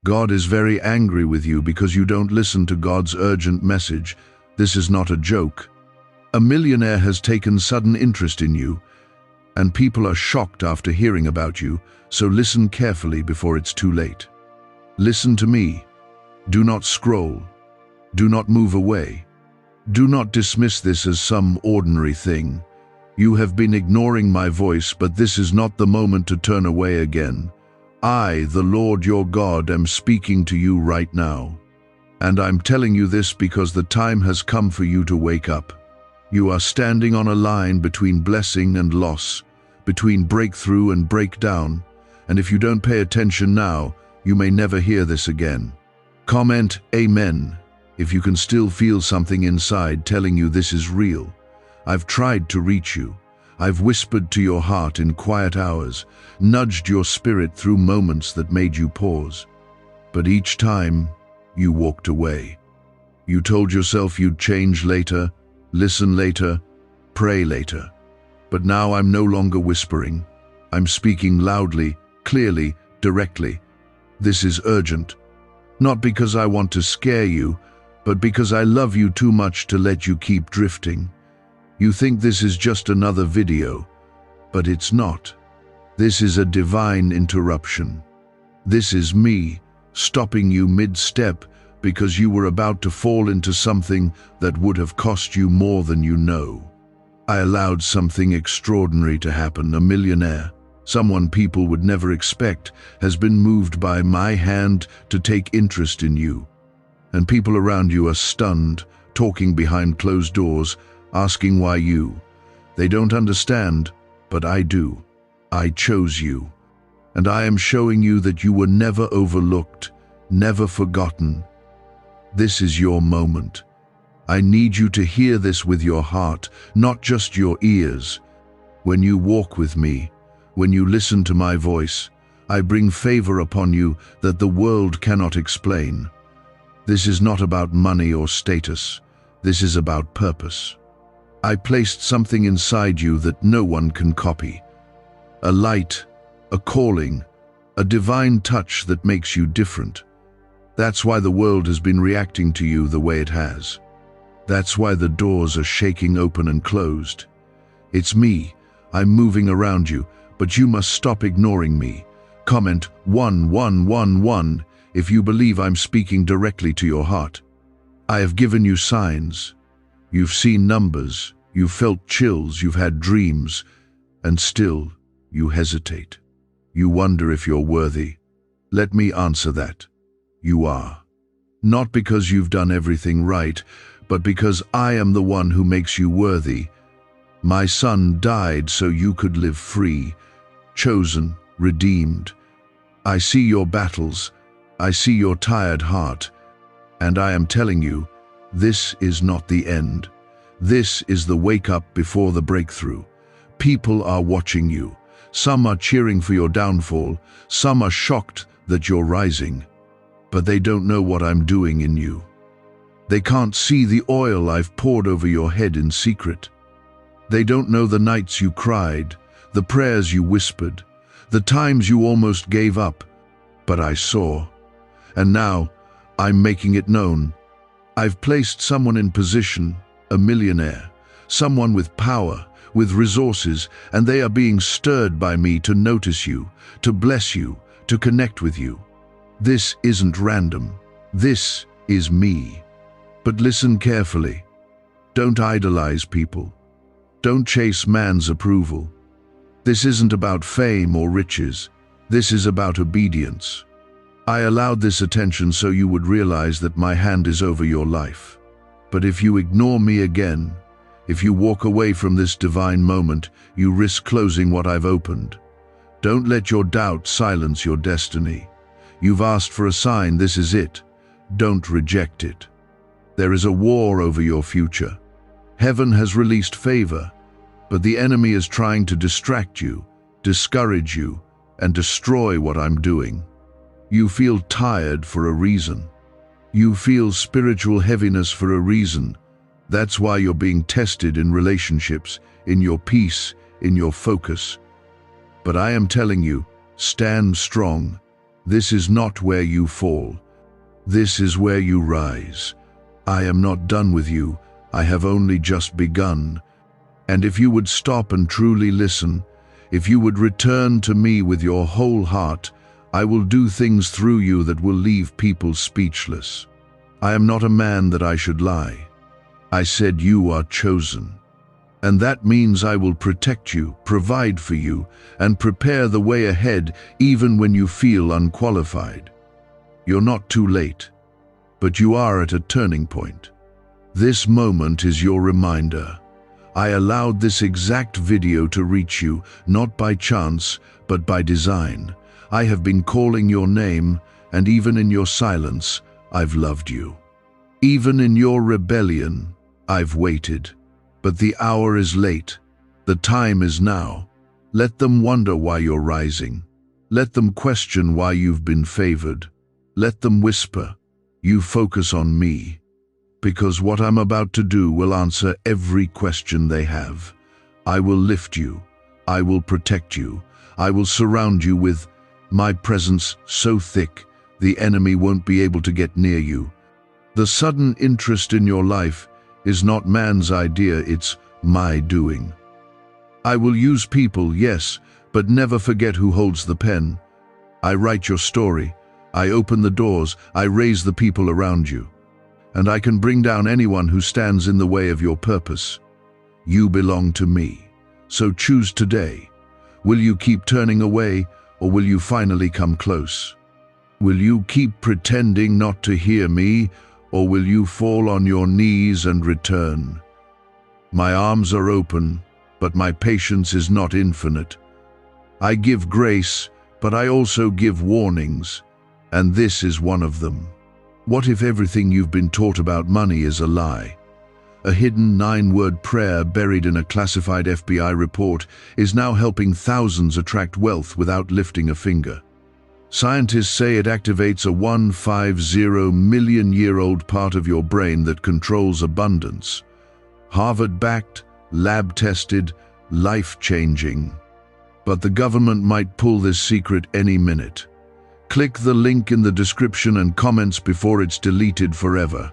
God is very angry with you because you don't listen to God's urgent message. This is not a joke. A millionaire has taken sudden interest in you, and people are shocked after hearing about you, so listen carefully before it's too late. Listen to me. Do not scroll. Do not move away. Do not dismiss this as some ordinary thing. You have been ignoring my voice, but this is not the moment to turn away again. I, the Lord your God, am speaking to you right now. And I'm telling you this because the time has come for you to wake up. You are standing on a line between blessing and loss, between breakthrough and breakdown, and if you don't pay attention now, you may never hear this again. Comment Amen if you can still feel something inside telling you this is real. I've tried to reach you. I've whispered to your heart in quiet hours, nudged your spirit through moments that made you pause. But each time, you walked away. You told yourself you'd change later, listen later, pray later. But now I'm no longer whispering. I'm speaking loudly, clearly, directly. This is urgent. Not because I want to scare you, but because I love you too much to let you keep drifting. You think this is just another video, but it's not. This is a divine interruption. This is me stopping you mid-step because you were about to fall into something that would have cost you more than you know. I allowed something extraordinary to happen. A millionaire, someone people would never expect, has been moved by my hand to take interest in you. And people around you are stunned, talking behind closed doors, asking why you. They don't understand, but I do. I chose you. And I am showing you that you were never overlooked, never forgotten. This is your moment. I need you to hear this with your heart, not just your ears. When you walk with me, when you listen to my voice, I bring favor upon you that the world cannot explain. This is not about money or status. This is about purpose. I placed something inside you that no one can copy. A light, a calling, a divine touch that makes you different. That's why the world has been reacting to you the way it has. That's why the doors are shaking open and closed. It's me. I'm moving around you, but you must stop ignoring me. Comment 1111 if you believe I'm speaking directly to your heart. I have given you signs. You've seen numbers, you've felt chills, you've had dreams, and still you hesitate. You wonder if you're worthy. Let me answer that. You are. Not because you've done everything right, but because I am the one who makes you worthy. My son died so you could live free, chosen, redeemed. I see your battles. I see your tired heart. And I am telling you, this is not the end. This is the wake-up before the breakthrough. People are watching you. Some are cheering for your downfall. Some are shocked that you're rising. But they don't know what I'm doing in you. They can't see the oil I've poured over your head in secret. They don't know the nights you cried, the prayers you whispered, the times you almost gave up. But I saw. And now, I'm making it known. I've placed someone in position, a millionaire, someone with power, with resources, and they are being stirred by me to notice you, to bless you, to connect with you. This isn't random. This is me. But listen carefully. Don't idolize people. Don't chase man's approval. This isn't about fame or riches. This is about obedience. I allowed this attention so you would realize that my hand is over your life. But if you ignore me again, if you walk away from this divine moment, you risk closing what I've opened. Don't let your doubt silence your destiny. You've asked for a sign, this is it. Don't reject it. There is a war over your future. Heaven has released favor, but the enemy is trying to distract you, discourage you, and destroy what I'm doing. You feel tired for a reason. You feel spiritual heaviness for a reason. That's why you're being tested in relationships, in your peace, in your focus. But I am telling you, stand strong. This is not where you fall. This is where you rise. I am not done with you. I have only just begun. And if you would stop and truly listen, if you would return to me with your whole heart, I will do things through you that will leave people speechless. I am not a man that I should lie. I said you are chosen. And that means I will protect you, provide for you, and prepare the way ahead even when you feel unqualified. You're not too late, but you are at a turning point. This moment is your reminder. I allowed this exact video to reach you, not by chance, but by design. I have been calling your name, and even in your silence, I've loved you. Even in your rebellion, I've waited. But the hour is late. The time is now. Let them wonder why you're rising. Let them question why you've been favored. Let them whisper, you focus on me. Because what I'm about to do will answer every question they have. I will lift you. I will protect you. I will surround you with my presence so thick the enemy won't be able to get near you. The sudden interest in your life is not man's idea, it's my doing. I will use people, yes, but never forget who holds the pen. I write your story. I open the doors. I raise the people around you. And I can bring down anyone who stands in the way of your purpose. You belong to me. So choose today. Will you keep turning away, or will you finally come close? Will you keep pretending not to hear me, or will you fall on your knees and return? My arms are open, but my patience is not infinite. I give grace, but I also give warnings, and this is one of them. What if everything you've been taught about money is a lie? A hidden 9-word prayer buried in a classified FBI report is now helping thousands attract wealth without lifting a finger. Scientists say it activates a 150 million-year-old part of your brain that controls abundance. Harvard-backed, lab-tested, life-changing. But the government might pull this secret any minute. Click the link in the description and comments before it's deleted forever.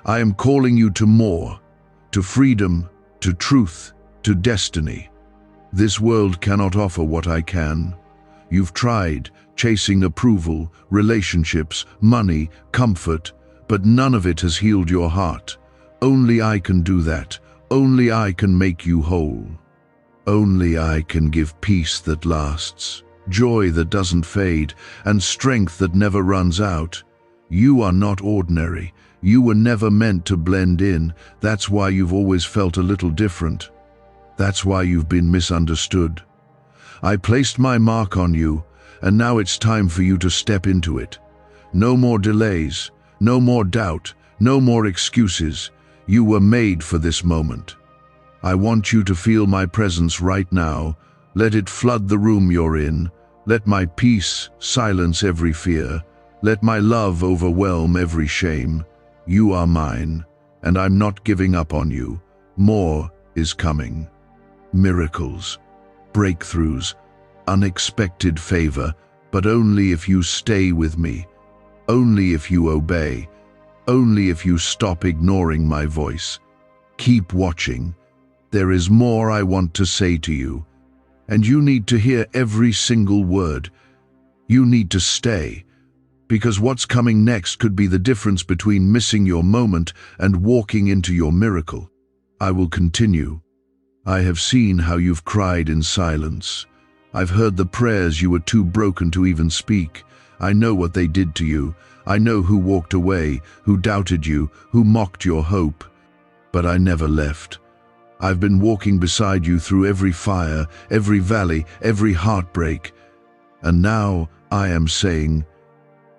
I am calling you to more, to freedom, to truth, to destiny. This world cannot offer what I can. You've tried, chasing approval, relationships, money, comfort, but none of it has healed your heart. Only I can do that. Only I can make you whole. Only I can give peace that lasts, joy that doesn't fade, and strength that never runs out. You are not ordinary. You were never meant to blend in. That's why you've always felt a little different. That's why you've been misunderstood. I placed my mark on you, and now it's time for you to step into it. No more delays, no more doubt, no more excuses. You were made for this moment. I want you to feel my presence right now. Let it flood the room you're in. Let my peace silence every fear. Let my love overwhelm every shame. You are mine, and I'm not giving up on you. More is coming. Miracles, breakthroughs, unexpected favor, but only if you stay with me, only if you obey, only if you stop ignoring my voice. Keep watching. There is more I want to say to you, and you need to hear every single word. You need to stay, because what's coming next could be the difference between missing your moment and walking into your miracle. I will continue. I have seen how you've cried in silence. I've heard the prayers you were too broken to even speak. I know what they did to you. I know who walked away, who doubted you, who mocked your hope. But I never left. I've been walking beside you through every fire, every valley, every heartbreak. And now I am saying,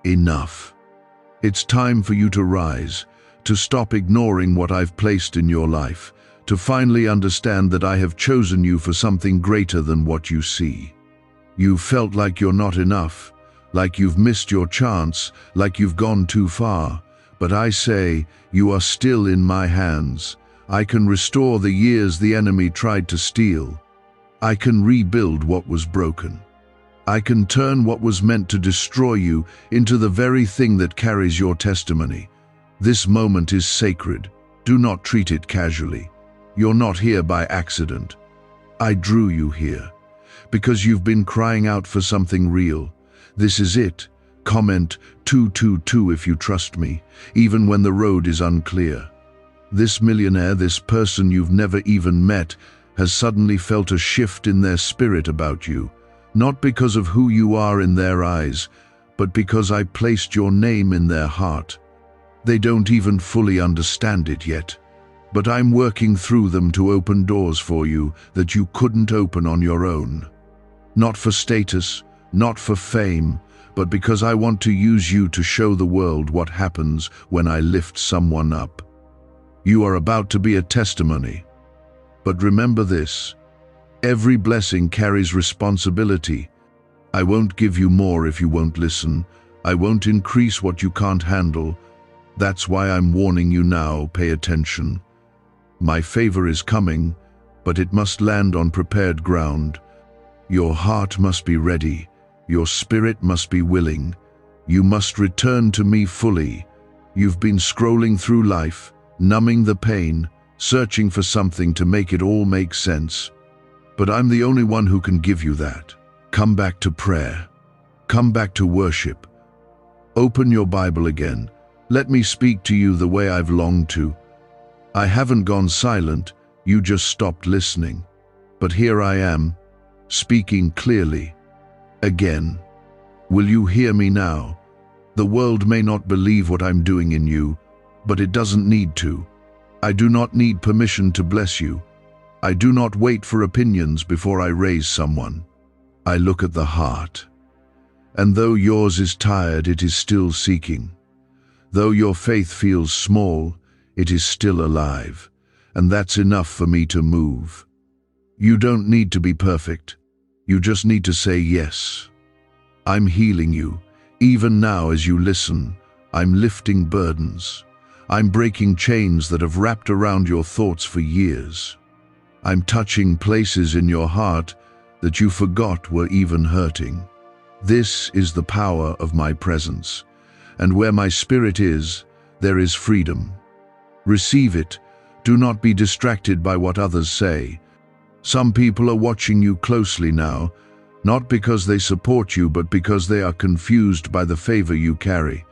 enough. It's time for you to rise, to stop ignoring what I've placed in your life, to finally understand that I have chosen you for something greater than what you see. You've felt like you're not enough, like you've missed your chance, like you've gone too far. But I say, you are still in my hands. I can restore the years the enemy tried to steal. I can rebuild what was broken. I can turn what was meant to destroy you into the very thing that carries your testimony. This moment is sacred. Do not treat it casually. You're not here by accident. I drew you here because you've been crying out for something real. This is it. Comment 222 if you trust me, even when the road is unclear. This millionaire, this person you've never even met, has suddenly felt a shift in their spirit about you, not because of who you are in their eyes, but because I placed your name in their heart. They don't even fully understand it yet, but I'm working through them to open doors for you that you couldn't open on your own. Not for status, not for fame, but because I want to use you to show the world what happens when I lift someone up. You are about to be a testimony. But remember this, every blessing carries responsibility. I won't give you more if you won't listen. I won't increase what you can't handle. That's why I'm warning you now, pay attention. My favor is coming, but it must land on prepared ground. Your heart must be ready. Your spirit must be willing. You must return to me fully. You've been scrolling through life, numbing the pain, searching for something to make it all make sense. But I'm the only one who can give you that. Come back to prayer. Come back to worship. Open your Bible again. Let me speak to you the way I've longed to. I haven't gone silent, you just stopped listening. But here I am, speaking clearly. Again. Will you hear me now? The world may not believe what I'm doing in you, but it doesn't need to. I do not need permission to bless you. I do not wait for opinions before I raise someone. I look at the heart. And though yours is tired, it is still seeking. Though your faith feels small, it is still alive. And that's enough for me to move. You don't need to be perfect. You just need to say yes. I'm healing you. Even now as you listen, I'm lifting burdens. I'm breaking chains that have wrapped around your thoughts for years. I'm touching places in your heart that you forgot were even hurting. This is the power of my presence. And where my spirit is, there is freedom. Receive it. Do not be distracted by what others say. Some people are watching you closely now, not because they support you, but because they are confused by the favor you carry.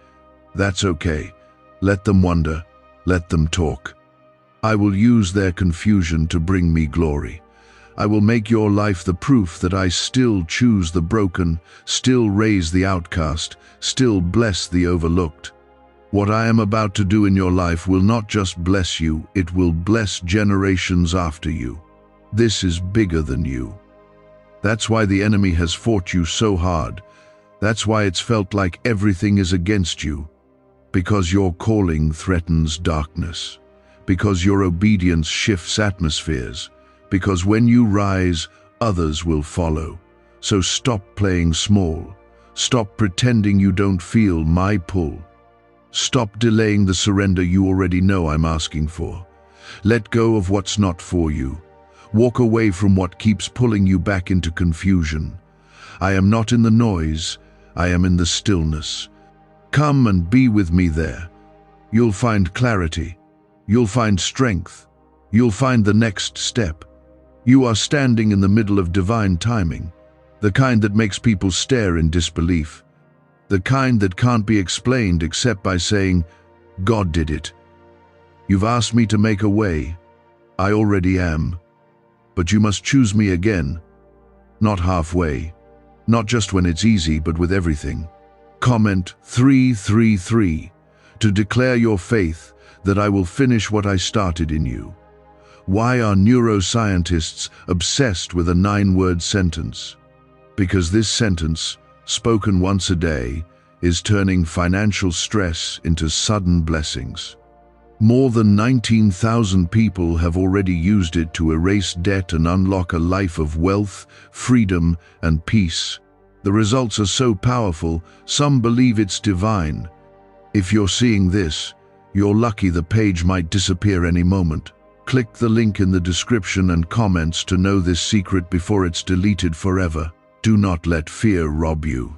That's okay. Let them wonder. Let them talk. I will use their confusion to bring me glory. I will make your life the proof that I still choose the broken, still raise the outcast, still bless the overlooked. What I am about to do in your life will not just bless you, it will bless generations after you. This is bigger than you. That's why the enemy has fought you so hard. That's why it's felt like everything is against you. Because your calling threatens darkness. Because your obedience shifts atmospheres. Because when you rise, others will follow. So stop playing small. Stop pretending you don't feel my pull. Stop delaying the surrender you already know I'm asking for. Let go of what's not for you. Walk away from what keeps pulling you back into confusion. I am not in the noise, I am in the stillness. Come and be with me there. You'll find clarity. You'll find strength. You'll find the next step. You are standing in the middle of divine timing, the kind that makes people stare in disbelief, the kind that can't be explained except by saying, God did it. You've asked me to make a way. I already am. But you must choose me again, not halfway, not just when it's easy, but with everything. Comment 333 to declare your faith that I will finish what I started in you. Why are neuroscientists obsessed with a 9-word sentence? Because this sentence, spoken once a day, is turning financial stress into sudden blessings. More than 19,000 people have already used it to erase debt and unlock a life of wealth, freedom, and peace. The results are so powerful, some believe it's divine. If you're seeing this, you're lucky. The page might disappear any moment. Click the link in the description and comments to know this secret before it's deleted forever. Do not let fear rob you.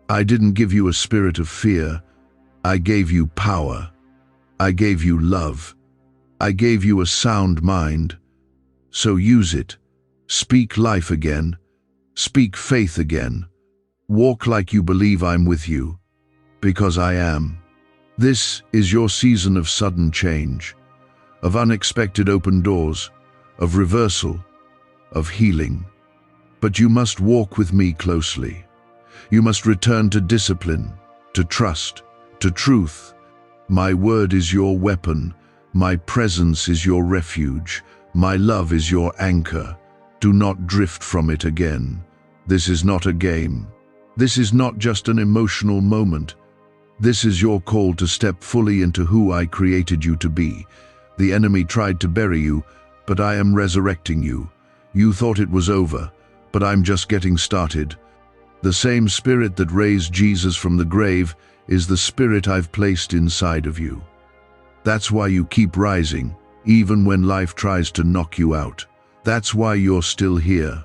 I didn't give you a spirit of fear. I gave you power. I gave you love. I gave you a sound mind. So use it. Speak life again. Speak faith again. Walk like you believe I'm with you, because I am. This is your season of sudden change, of unexpected open doors, of reversal, of healing. But you must walk with me closely. You must return to discipline, to trust, to truth. My word is your weapon. My presence is your refuge. My love is your anchor. Do not drift from it again. This is not a game. This is not just an emotional moment. This is your call to step fully into who I created you to be. The enemy tried to bury you, but I am resurrecting you. You thought it was over, but I'm just getting started. The same spirit that raised Jesus from the grave is the spirit I've placed inside of you. That's why you keep rising, even when life tries to knock you out. That's why you're still here.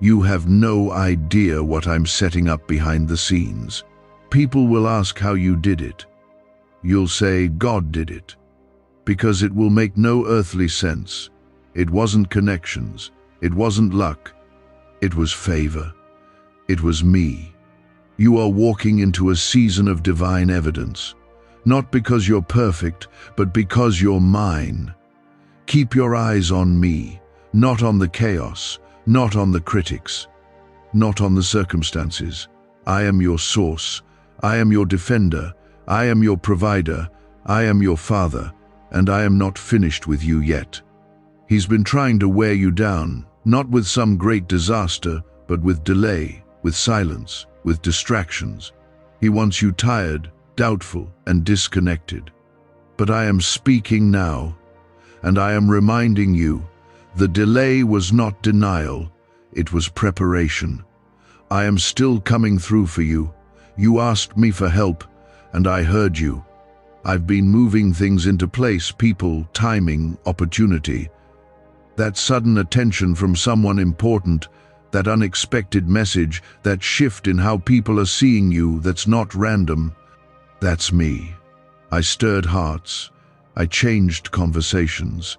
You have no idea what I'm setting up behind the scenes. People will ask how you did it. You'll say, God did it. Because it will make no earthly sense. It wasn't connections. It wasn't luck. It was favor. It was me. You are walking into a season of divine evidence. Not because you're perfect, but because you're mine. Keep your eyes on me, not on the chaos, not on the critics, not on the circumstances. I am your source. I am your defender. I am your provider. I am your father, and I am not finished with you yet. He's been trying to wear you down, not with some great disaster, but with delay, with silence, with distractions. He wants you tired, doubtful, and disconnected. But I am speaking now, and I am reminding you, the delay was not denial, it was preparation. I am still coming through for you. You asked me for help, and I heard you. I've been moving things into place, people, timing, opportunity. That sudden attention from someone important, that unexpected message, that shift in how people are seeing you that's not random, that's me. I stirred hearts. I changed conversations.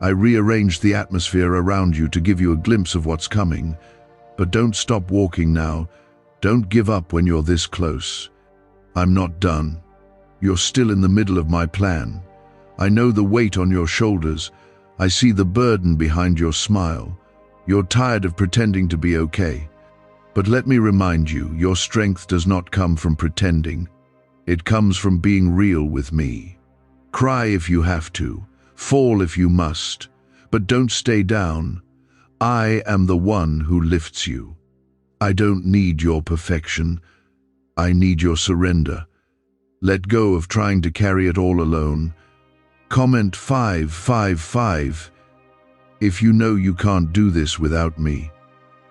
I rearranged the atmosphere around you to give you a glimpse of what's coming. But don't stop walking now. Don't give up when you're this close. I'm not done. You're still in the middle of my plan. I know the weight on your shoulders. I see the burden behind your smile. You're tired of pretending to be okay. But let me remind you, your strength does not come from pretending. It comes from being real with me. Cry if you have to. Fall if you must. But don't stay down. I am the one who lifts you. I don't need your perfection. I need your surrender. Let go of trying to carry it all alone. Comment 555 if you know you can't do this without me.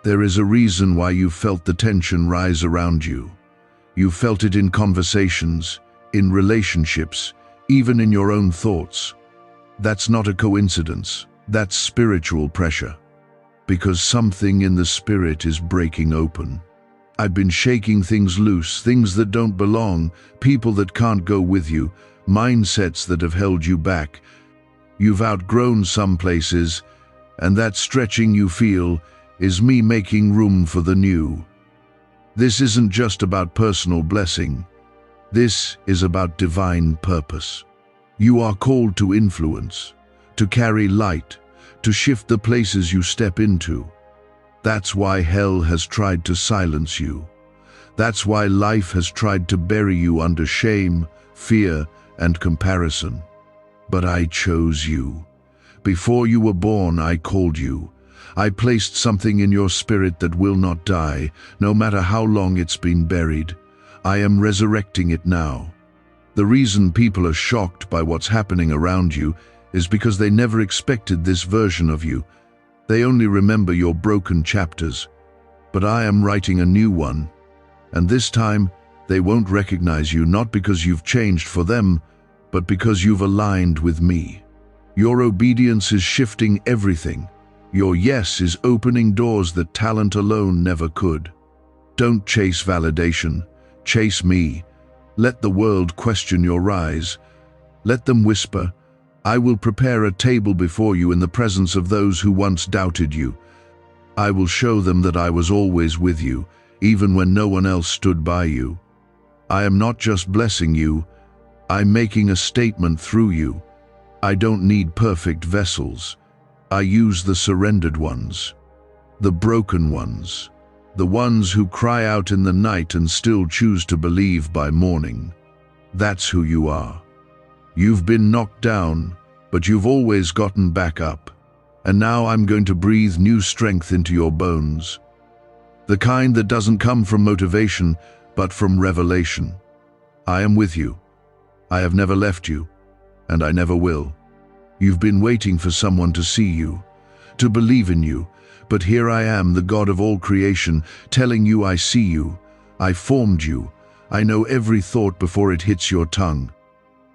There is a reason why you felt the tension rise around you. You felt it in conversations, in relationships, even in your own thoughts. That's not a coincidence. That's spiritual pressure. Because something in the spirit is breaking open. I've been shaking things loose, things that don't belong, people that can't go with you, mindsets that have held you back. You've outgrown some places, and that stretching you feel is me making room for the new. This isn't just about personal blessing. This is about divine purpose. You are called to influence, to carry light, to shift the places you step into. That's why hell has tried to silence you. That's why life has tried to bury you under shame, fear, and comparison. But I chose you. Before you were born, I called you. I placed something in your spirit that will not die, no matter how long it's been buried. I am resurrecting it now. The reason people are shocked by what's happening around you is because they never expected this version of you. They only remember your broken chapters. But I am writing a new one. And this time, they won't recognize you, not because you've changed for them, but because you've aligned with me. Your obedience is shifting everything. Your yes is opening doors that talent alone never could. Don't chase validation, chase me. Let the world question your rise. Let them whisper, I will prepare a table before you in the presence of those who once doubted you. I will show them that I was always with you, even when no one else stood by you. I am not just blessing you, I'm making a statement through you. I don't need perfect vessels. I use the surrendered ones, the broken ones, the ones who cry out in the night and still choose to believe by morning. That's who you are. You've been knocked down, but you've always gotten back up. And now I'm going to breathe new strength into your bones. The kind that doesn't come from motivation, but from revelation. I am with you. I have never left you, and I never will. You've been waiting for someone to see you, to believe in you, but here I am, the God of all creation, telling you I see you. I formed you. I know every thought before it hits your tongue.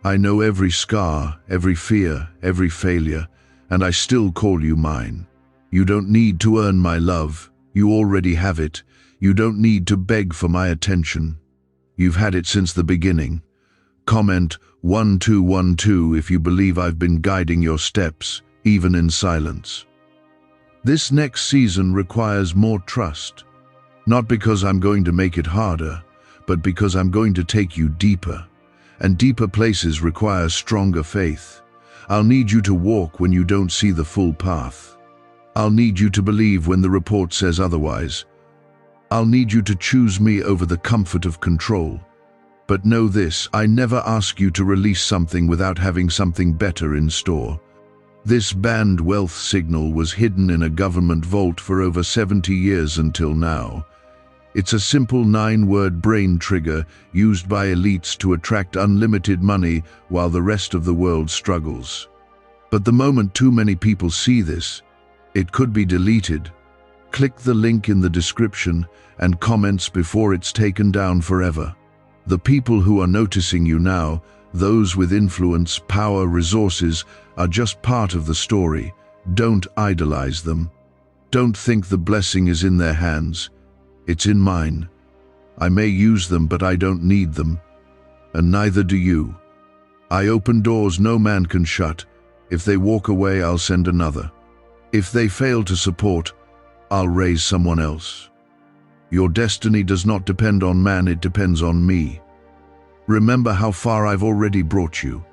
I know every scar, every fear, every failure, and I still call you mine. You don't need to earn my love. You already have it. You don't need to beg for my attention. You've had it since the beginning. Comment 1212 if you believe I've been guiding your steps, even in silence. This next season requires more trust. Not because I'm going to make it harder, but because I'm going to take you deeper. And deeper places require stronger faith. I'll need you to walk when you don't see the full path. I'll need you to believe when the report says otherwise. I'll need you to choose me over the comfort of control. But know this, I never ask you to release something without having something better in store. This banned wealth signal was hidden in a government vault for over 70 years until now. It's a simple 9-word brain trigger used by elites to attract unlimited money while the rest of the world struggles. But the moment too many people see this, it could be deleted. Click the link in the description and comments before it's taken down forever. The people who are noticing you now, those with influence, power, resources, are just part of the story. Don't idolize them. Don't think the blessing is in their hands. It's in mine. I may use them, but I don't need them. And neither do you. I open doors no man can shut. If they walk away, I'll send another. If they fail to support, I'll raise someone else. Your destiny does not depend on man, it depends on me. Remember how far I've already brought you.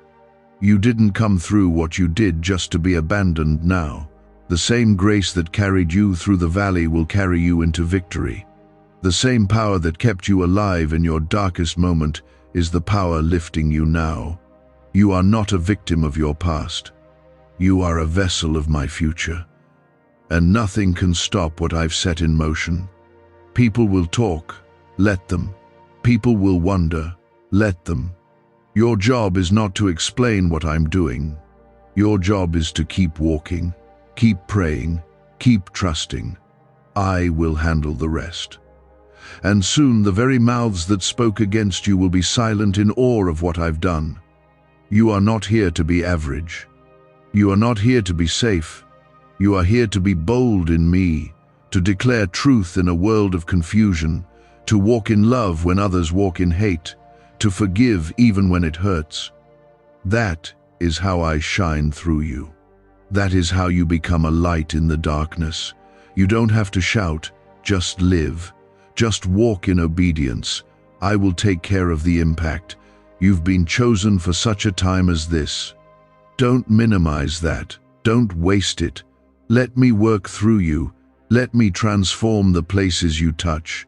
You didn't come through what you did just to be abandoned now. The same grace that carried you through the valley will carry you into victory. The same power that kept you alive in your darkest moment is the power lifting you now. You are not a victim of your past. You are a vessel of my future. And nothing can stop what I've set in motion. People will talk, let them. People will wonder, let them. Your job is not to explain what I'm doing. Your job is to keep walking, keep praying, keep trusting. I will handle the rest. And soon the very mouths that spoke against you will be silent in awe of what I've done. You are not here to be average. You are not here to be safe. You are here to be bold in me, to declare truth in a world of confusion, to walk in love when others walk in hate, to forgive even when it hurts. That is how I shine through you. That is how you become a light in the darkness. You don't have to shout, just live. Just walk in obedience. I will take care of the impact. You've been chosen for such a time as this. Don't minimize that. Don't waste it. Let me work through you. Let me transform the places you touch.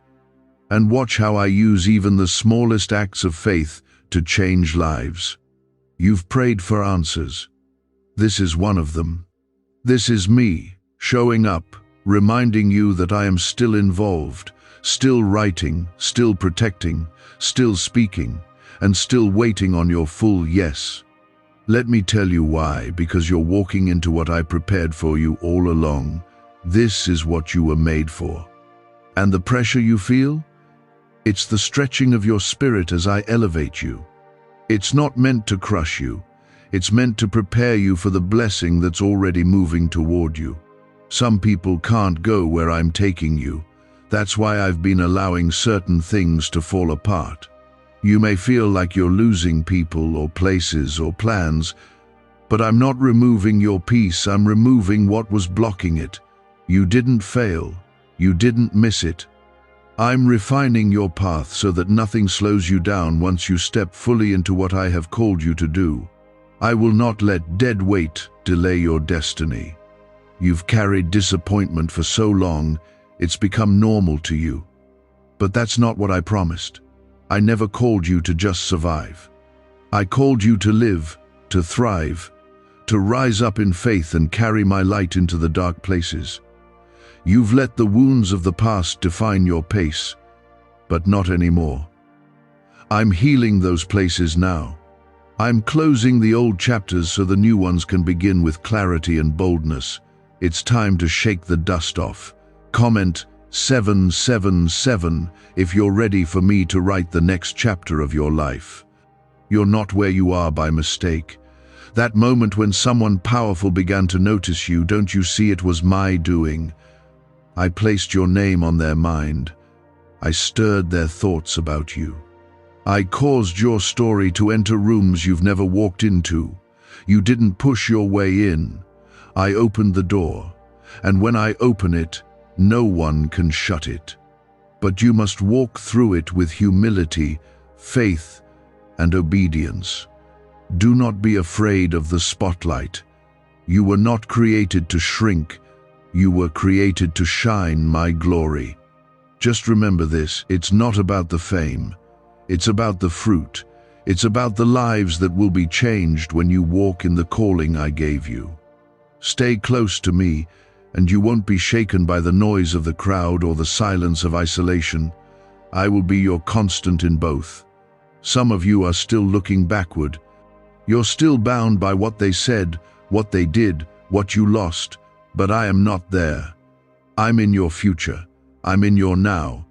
And watch how I use even the smallest acts of faith to change lives. You've prayed for answers. This is one of them. This is me, showing up, reminding you that I am still involved, still writing, still protecting, still speaking, and still waiting on your full yes. Let me tell you why, because you're walking into what I prepared for you all along. This is what you were made for. And the pressure you feel? It's the stretching of your spirit as I elevate you. It's not meant to crush you. It's meant to prepare you for the blessing that's already moving toward you. Some people can't go where I'm taking you. That's why I've been allowing certain things to fall apart. You may feel like you're losing people or places or plans, but I'm not removing your peace, I'm removing what was blocking it. You didn't fail. You didn't miss it. I'm refining your path so that nothing slows you down once you step fully into what I have called you to do. I will not let dead weight delay your destiny. You've carried disappointment for so long, it's become normal to you. But that's not what I promised. I never called you to just survive. I called you to live, to thrive, to rise up in faith and carry my light into the dark places. You've let the wounds of the past define your pace, but not anymore. I'm healing those places now. I'm closing the old chapters so the new ones can begin with clarity and boldness. It's time to shake the dust off. Comment 777 if you're ready for me to write the next chapter of your life. You're not where you are by mistake. That moment when someone powerful began to notice you, don't you see it was my doing? I placed your name on their mind. I stirred their thoughts about you. I caused your story to enter rooms you've never walked into. You didn't push your way in. I opened the door, and when I open it, no one can shut it. But you must walk through it with humility, faith, and obedience. Do not be afraid of the spotlight. You were not created to shrink. You were created to shine my glory. Just remember this, it's not about the fame. It's about the fruit. It's about the lives that will be changed when you walk in the calling I gave you. Stay close to me, and you won't be shaken by the noise of the crowd or the silence of isolation. I will be your constant in both. Some of you are still looking backward. You're still bound by what they said, what they did, what you lost, but I am not there. I'm in your future. I'm in your now.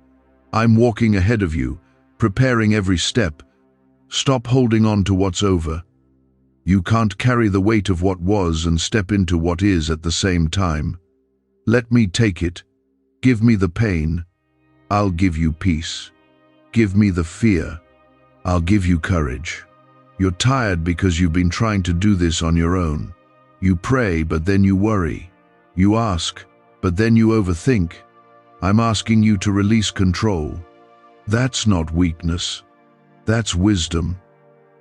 I'm walking ahead of you, preparing every step. Stop holding on to what's over. You can't carry the weight of what was and step into what is at the same time. Let me take it. Give me the pain. I'll give you peace. Give me the fear. I'll give you courage. You're tired because you've been trying to do this on your own. You pray, but then you worry. You ask, but then you overthink. I'm asking you to release control. That's not weakness. That's wisdom.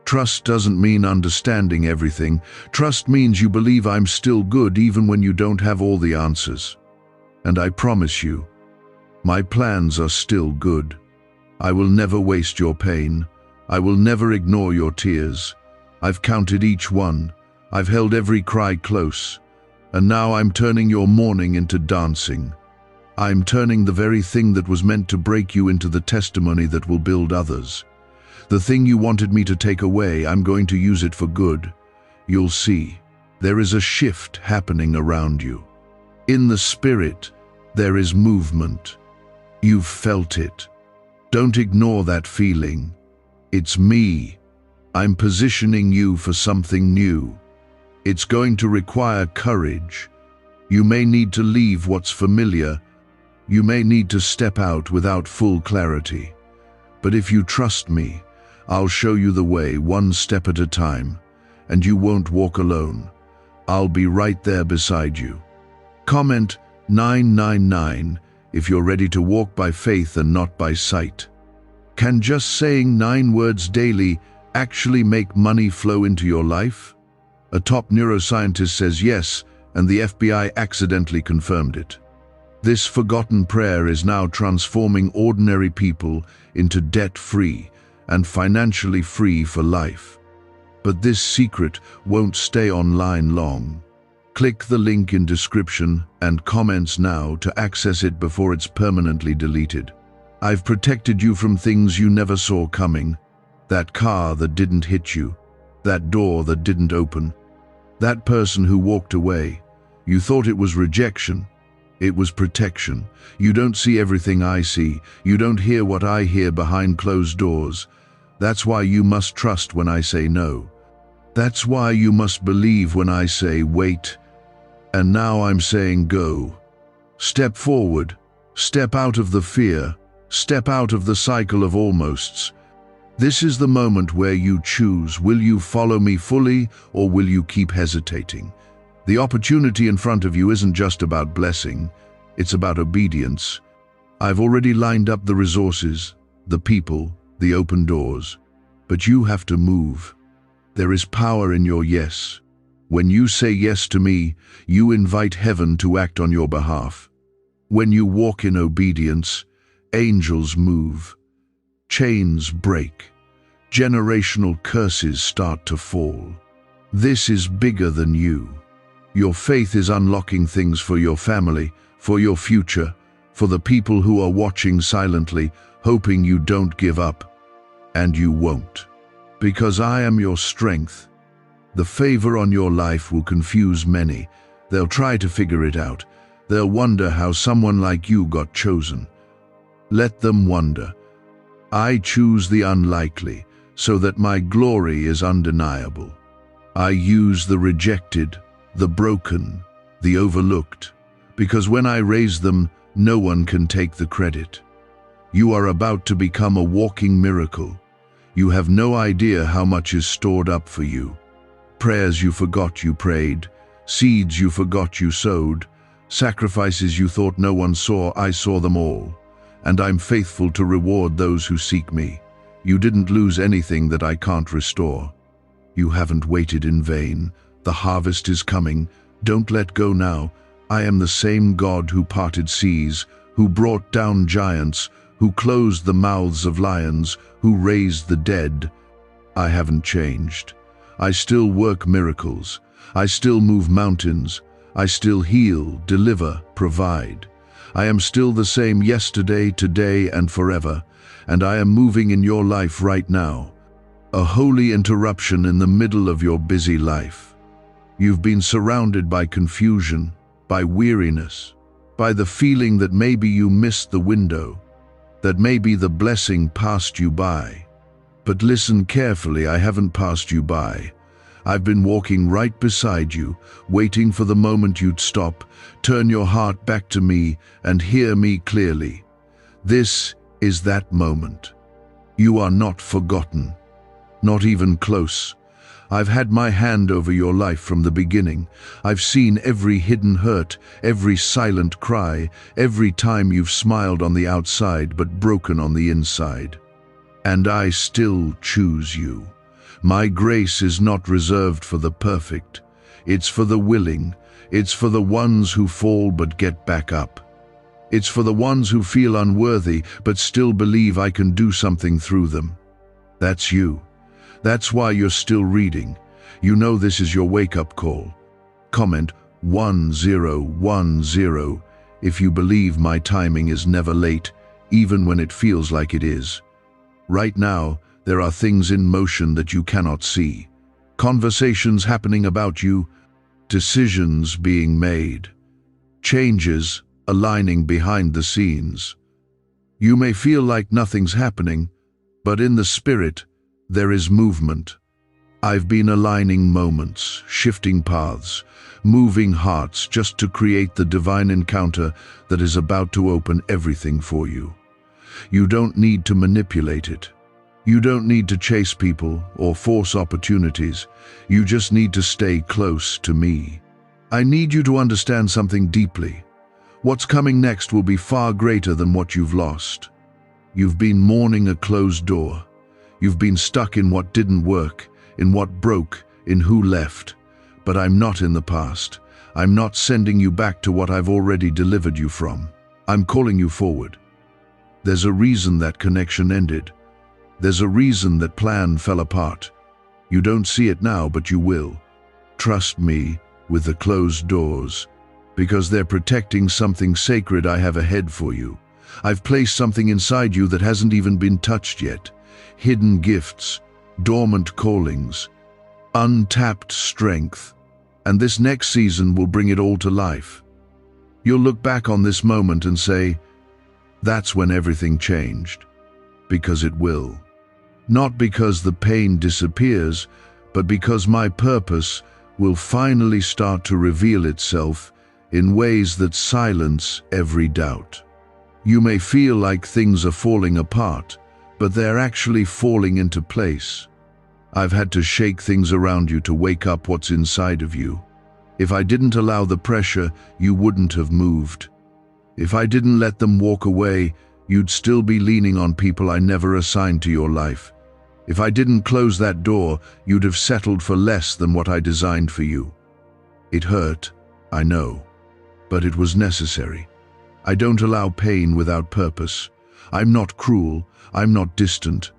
Trust doesn't mean understanding everything. Trust means you believe I'm still good even when you don't have all the answers. And I promise you, my plans are still good. I will never waste your pain. I will never ignore your tears. I've counted each one. I've held every cry close. And now I'm turning your mourning into dancing. I'm turning the very thing that was meant to break you into the testimony that will build others. The thing you wanted me to take away, I'm going to use it for good. You'll see. There is a shift happening around you. In the spirit, there is movement. You've felt it. Don't ignore that feeling. It's me. I'm positioning you for something new. It's going to require courage. You may need to leave what's familiar. You may need to step out without full clarity. But if you trust me, I'll show you the way one step at a time, and you won't walk alone. I'll be right there beside you. Comment 999 if you're ready to walk by faith and not by sight. Can just saying 9 words daily actually make money flow into your life? A top neuroscientist says yes, and the FBI accidentally confirmed it. This forgotten prayer is now transforming ordinary people into debt-free and financially free for life. But this secret won't stay online long. Click the link in description and comments now to access it before it's permanently deleted. I've protected you from things you never saw coming. That car that didn't hit you. That door that didn't open. That person who walked away. You thought it was rejection. It was protection. You don't see everything I see. You don't hear what I hear behind closed doors. That's why you must trust when I say no. That's why you must believe when I say wait. And now I'm saying go. Step forward. Step out of the fear. Step out of the cycle of almosts. This is the moment where you choose, will you follow me fully or will you keep hesitating? The opportunity in front of you isn't just about blessing, it's about obedience. I've already lined up the resources, the people, the open doors. But you have to move. There is power in your yes. When you say yes to me, you invite heaven to act on your behalf. When you walk in obedience, angels move. Chains break. Generational curses start to fall. This is bigger than you. Your faith is unlocking things for your family, for your future, for the people who are watching silently, hoping you don't give up. And you won't. Because I am your strength. The favor on your life will confuse many. They'll try to figure it out. They'll wonder how someone like you got chosen. Let them wonder. I choose the unlikely, so that my glory is undeniable. I use the rejected, the broken, the overlooked, because when I raise them, no one can take the credit. You are about to become a walking miracle. You have no idea how much is stored up for you. Prayers you forgot you prayed, seeds you forgot you sowed, sacrifices you thought no one saw, I saw them all. And I'm faithful to reward those who seek me. You didn't lose anything that I can't restore. You haven't waited in vain. The harvest is coming. Don't let go now. I am the same God who parted seas, who brought down giants, who closed the mouths of lions, who raised the dead. I haven't changed. I still work miracles. I still move mountains. I still heal, deliver, provide. I am still the same yesterday, today, and forever, and I am moving in your life right now. A holy interruption in the middle of your busy life. You've been surrounded by confusion, by weariness, by the feeling that maybe you missed the window, that maybe the blessing passed you by. But listen carefully, I haven't passed you by. I've been walking right beside you, waiting for the moment you'd stop, turn your heart back to me, and hear me clearly. This is that moment. You are not forgotten, not even close. I've had my hand over your life from the beginning. I've seen every hidden hurt, every silent cry, every time you've smiled on the outside but broken on the inside. And I still choose you. My grace is not reserved for the perfect. It's for the willing. It's for the ones who fall but get back up. It's for the ones who feel unworthy but still believe I can do something through them. That's you. That's why you're still reading. You know this is your wake-up call. Comment 1010 if you believe my timing is never late, even when it feels like it is. Right now, there are things in motion that you cannot see. Conversations happening about you, decisions being made, changes aligning behind the scenes. You may feel like nothing's happening, but in the spirit, there is movement. I've been aligning moments, shifting paths, moving hearts just to create the divine encounter that is about to open everything for you. You don't need to manipulate it. You don't need to chase people or force opportunities. You just need to stay close to me. I need you to understand something deeply. What's coming next will be far greater than what you've lost. You've been mourning a closed door. You've been stuck in what didn't work, in what broke, in who left. But I'm not in the past. I'm not sending you back to what I've already delivered you from. I'm calling you forward. There's a reason that connection ended. There's a reason that plan fell apart. You don't see it now, but you will. Trust me with the closed doors, because they're protecting something sacred I have ahead for you. I've placed something inside you that hasn't even been touched yet. Hidden gifts, dormant callings, untapped strength. And this next season will bring it all to life. You'll look back on this moment and say, that's when everything changed. Because it will. Not because the pain disappears, but because my purpose will finally start to reveal itself in ways that silence every doubt. You may feel like things are falling apart, but they're actually falling into place. I've had to shake things around you to wake up what's inside of you. If I didn't allow the pressure, you wouldn't have moved. If I didn't let them walk away, you'd still be leaning on people I never assigned to your life. If I didn't close that door, you'd have settled for less than what I designed for you. It hurt, I know, but it was necessary. I don't allow pain without purpose. I'm not cruel, I'm not distant.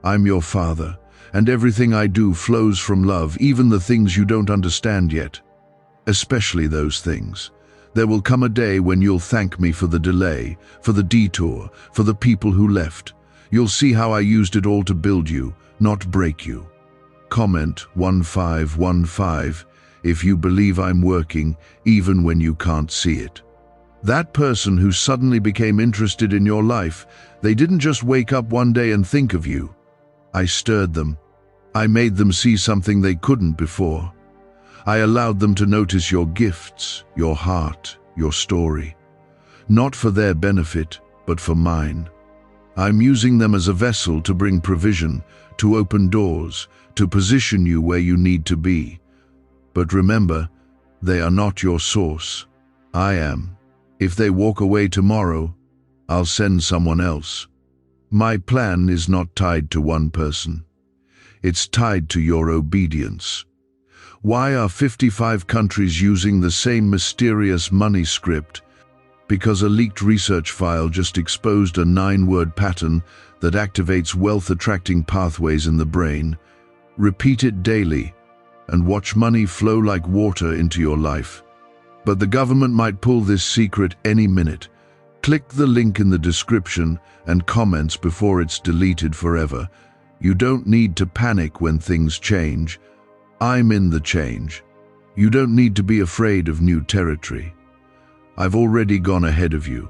I'm your father, and everything I do flows from love, even the things you don't understand yet. Especially those things. There will come a day when you'll thank me for the delay, for the detour, for the people who left. You'll see how I used it all to build you, not break you. Comment 1515 if you believe I'm working, even when you can't see it. That person who suddenly became interested in your life, they didn't just wake up one day and think of you. I stirred them. I made them see something they couldn't before. I allowed them to notice your gifts, your heart, your story. Not for their benefit, but for mine. I'm using them as a vessel to bring provision, to open doors, to position you where you need to be. But remember, they are not your source. I am. If they walk away tomorrow, I'll send someone else. My plan is not tied to one person. It's tied to your obedience. Why are 55 countries using the same mysterious money script? Because a leaked research file just exposed a 9-word pattern that activates wealth-attracting pathways in the brain. Repeat it daily, and watch money flow like water into your life. But the government might pull this secret any minute. Click the link in the description and comments before it's deleted forever. You don't need to panic when things change. I'm in the change. You don't need to be afraid of new territory. I've already gone ahead of you.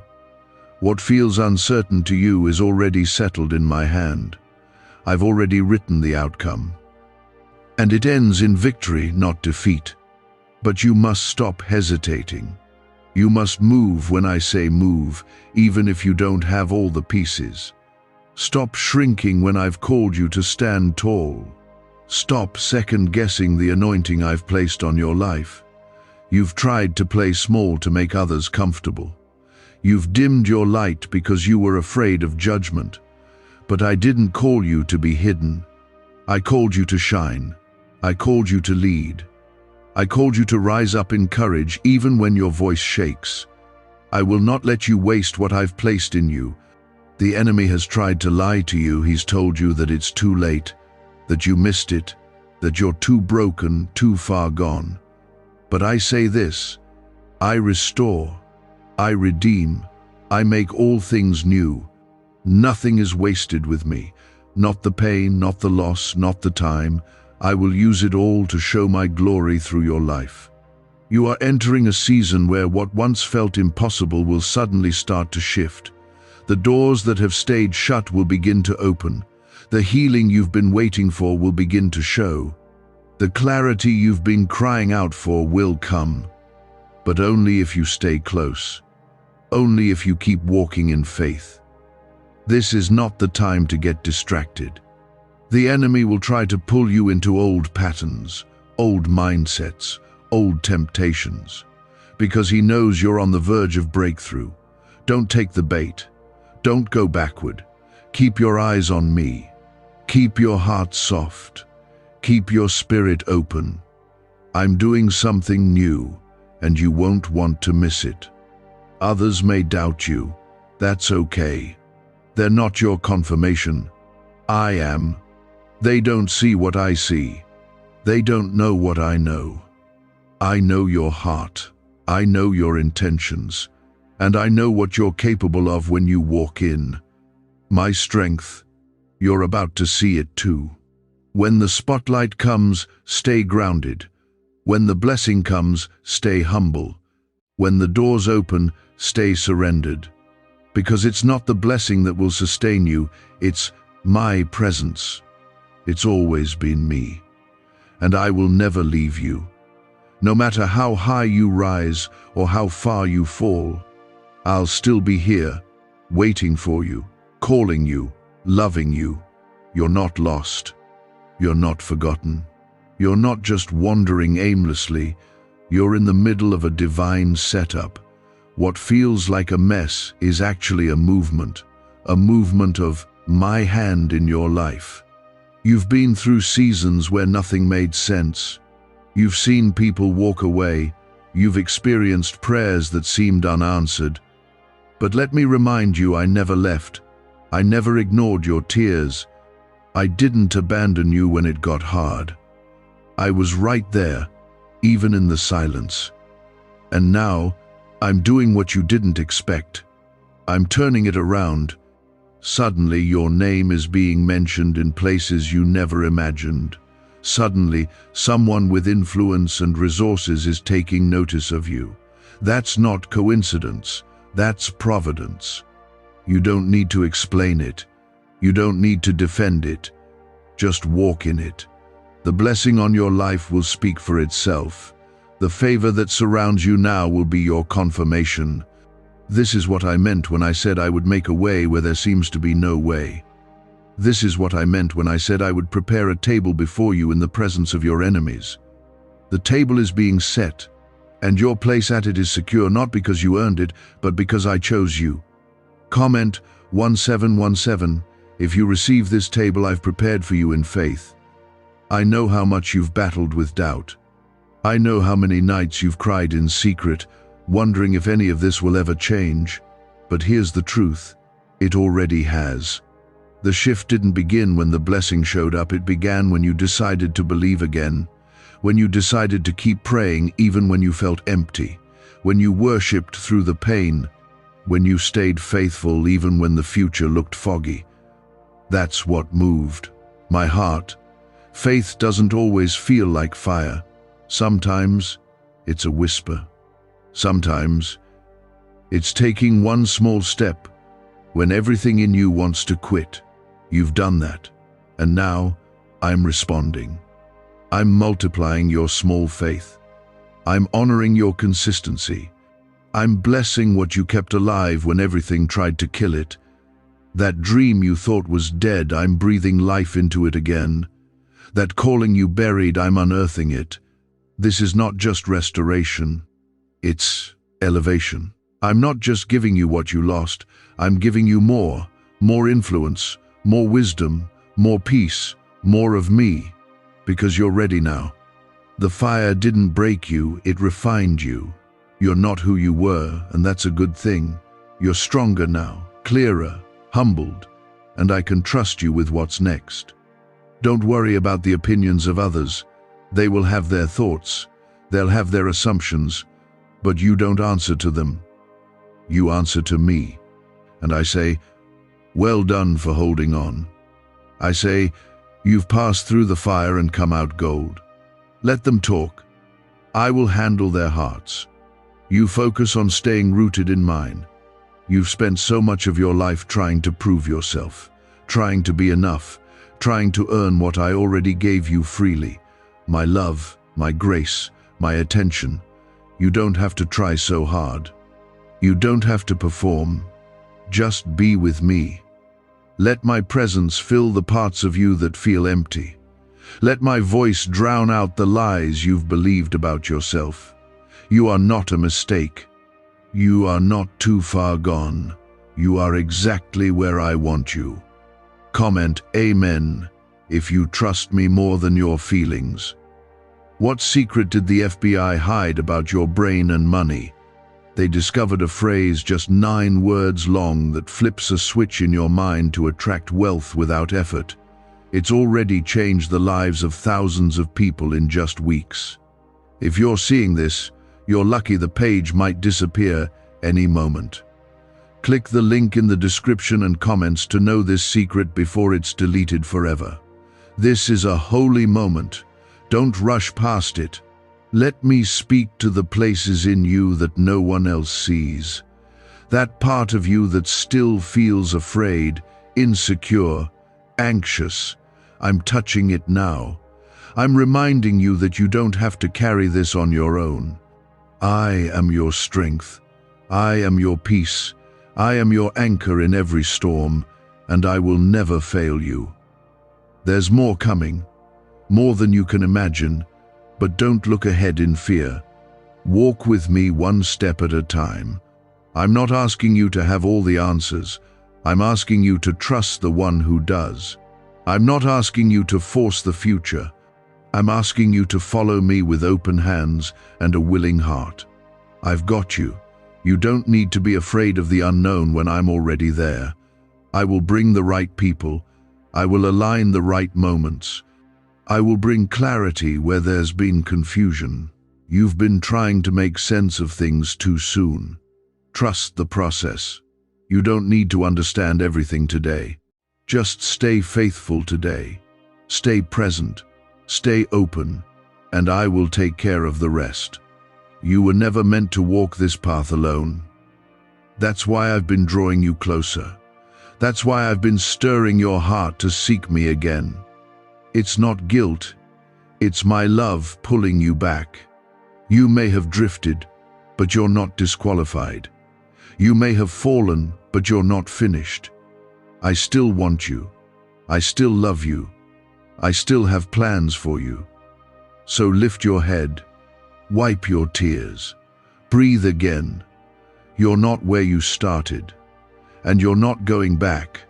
What feels uncertain to you is already settled in my hand. I've already written the outcome. And it ends in victory, not defeat. But you must stop hesitating. You must move when I say move, even if you don't have all the pieces. Stop shrinking when I've called you to stand tall. Stop second-guessing the anointing I've placed on your life. You've tried to play small to make others comfortable. You've dimmed your light because you were afraid of judgment. But I didn't call you to be hidden. I called you to shine. I called you to lead. I called you to rise up in courage even when your voice shakes. I will not let you waste what I've placed in you. The enemy has tried to lie to you. He's told you that it's too late, that you missed it, that you're too broken, too far gone. But I say this: I restore, I redeem, I make all things new. Nothing is wasted with me. Not the pain, not the loss, not the time. I will use it all to show my glory through your life. You are entering a season where what once felt impossible will suddenly start to shift. The doors that have stayed shut will begin to open. The healing you've been waiting for will begin to show. The clarity you've been crying out for will come. But only if you stay close. Only if you keep walking in faith. This is not the time to get distracted. The enemy will try to pull you into old patterns, old mindsets, old temptations, because he knows you're on the verge of breakthrough. Don't take the bait. Don't go backward. Keep your eyes on me. Keep your heart soft. Keep your spirit open. I'm doing something new, and you won't want to miss it. Others may doubt you. That's okay. They're not your confirmation. I am. They don't see what I see. They don't know what I know. I know your heart. I know your intentions. And I know what you're capable of when you walk in. My strength. You're about to see it too. When the spotlight comes, stay grounded. When the blessing comes, stay humble. When the doors open, stay surrendered. Because it's not the blessing that will sustain you, it's my presence. It's always been me. And I will never leave you. No matter how high you rise or how far you fall, I'll still be here, waiting for you, calling you, loving you. You're not lost. You're not forgotten. You're not just wandering aimlessly. You're in the middle of a divine setup. What feels like a mess is actually a movement of my hand in your life. You've been through seasons where nothing made sense. You've seen people walk away. You've experienced prayers that seemed unanswered. But let me remind you, I never left. I never ignored your tears. I didn't abandon you when it got hard. I was right there, even in the silence. And now, I'm doing what you didn't expect. I'm turning it around. Suddenly, your name is being mentioned in places you never imagined. Suddenly, someone with influence and resources is taking notice of you. That's not coincidence. That's providence. You don't need to explain it. You don't need to defend it. Just walk in it. The blessing on your life will speak for itself. The favor that surrounds you now will be your confirmation. This is what I meant when I said I would make a way where there seems to be no way. This is what I meant when I said I would prepare a table before you in the presence of your enemies. The table is being set, and your place at it is secure not because you earned it, but because I chose you. Comment 1717, if you receive this table I've prepared for you in faith. I know how much you've battled with doubt. I know how many nights you've cried in secret, wondering if any of this will ever change. But here's the truth, it already has. The shift didn't begin when the blessing showed up, it began when you decided to believe again, when you decided to keep praying even when you felt empty, when you worshipped through the pain, when you stayed faithful even when the future looked foggy. That's what moved my heart. Faith doesn't always feel like fire. Sometimes it's a whisper. Sometimes it's taking one small step when everything in you wants to quit. You've done that, and now I'm responding. I'm multiplying your small faith. I'm honoring your consistency. I'm blessing what you kept alive when everything tried to kill it. That dream you thought was dead, I'm breathing life into it again. That calling you buried, I'm unearthing it. This is not just restoration, it's elevation. I'm not just giving you what you lost, I'm giving you more influence, more wisdom, more peace, more of me, because you're ready now. The fire didn't break you, it refined you. You're not who you were, and that's a good thing. You're stronger now, clearer, humbled, and I can trust you with what's next. Don't worry about the opinions of others. They will have their thoughts, they'll have their assumptions, but you don't answer to them. You answer to me. And I say, well done for holding on. I say, you've passed through the fire and come out gold. Let them talk. I will handle their hearts. You focus on staying rooted in mine. You've spent so much of your life trying to prove yourself, trying to be enough, trying to earn what I already gave you freely. My love, my grace, my attention. You don't have to try so hard. You don't have to perform. Just be with me. Let my presence fill the parts of you that feel empty. Let my voice drown out the lies you've believed about yourself. You are not a mistake. You are not too far gone. You are exactly where I want you. Comment Amen if you trust me more than your feelings. What secret did the FBI hide about your brain and money? They discovered a phrase just 9 words long that flips a switch in your mind to attract wealth without effort. It's already changed the lives of thousands of people in just weeks. If you're seeing this, you're lucky. The page might disappear any moment. Click the link in the description and comments to know this secret before it's deleted forever. This is a holy moment. Don't rush past it. Let me speak to the places in you that no one else sees. That part of you that still feels afraid, insecure, anxious. I'm touching it now. I'm reminding you that you don't have to carry this on your own. I am your strength. I am your peace. I am your anchor in every storm, and I will never fail you. There's more coming, more than you can imagine, but don't look ahead in fear. Walk with me one step at a time. I'm not asking you to have all the answers. I'm asking you to trust the one who does. I'm not asking you to force the future. I'm asking you to follow me with open hands and a willing heart. I've got you. You don't need to be afraid of the unknown when I'm already there. I will bring the right people. I will align the right moments. I will bring clarity where there's been confusion. You've been trying to make sense of things too soon. Trust the process. You don't need to understand everything today. Just stay faithful today. Stay present. Stay open, and I will take care of the rest. You were never meant to walk this path alone. That's why I've been drawing you closer. That's why I've been stirring your heart to seek me again. It's not guilt. It's my love pulling you back. You may have drifted, but you're not disqualified. You may have fallen, but you're not finished. I still want you. I still love you. I still have plans for you. So lift your head. Wipe your tears. Breathe again. You're not where you started, and you're not going back.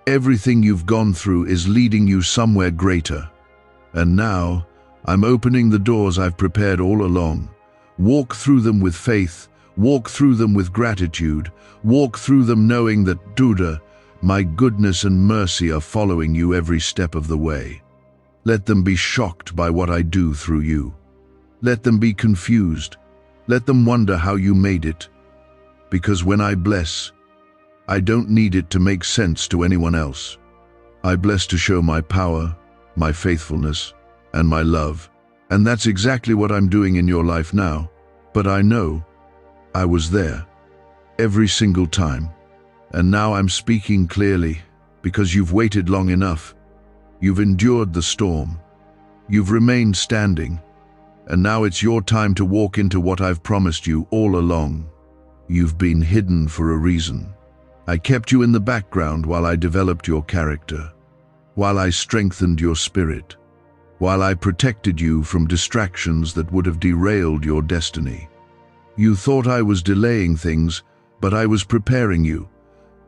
Everything you've gone through is leading you somewhere greater. And now, I'm opening the doors I've prepared all along. Walk through them with faith. Walk through them with gratitude. Walk through them knowing that, Duda, my goodness and mercy are following you every step of the way. Let them be shocked by what I do through you. Let them be confused. Let them wonder how you made it. Because when I bless, I don't need it to make sense to anyone else. I bless to show my power, my faithfulness, and my love. And that's exactly what I'm doing in your life now. But I know I was there every single time. And now I'm speaking clearly because you've waited long enough. You've endured the storm. You've remained standing. And now it's your time to walk into what I've promised you all along. You've been hidden for a reason. I kept you in the background while I developed your character, while I strengthened your spirit, while I protected you from distractions that would have derailed your destiny. You thought I was delaying things, but I was preparing you,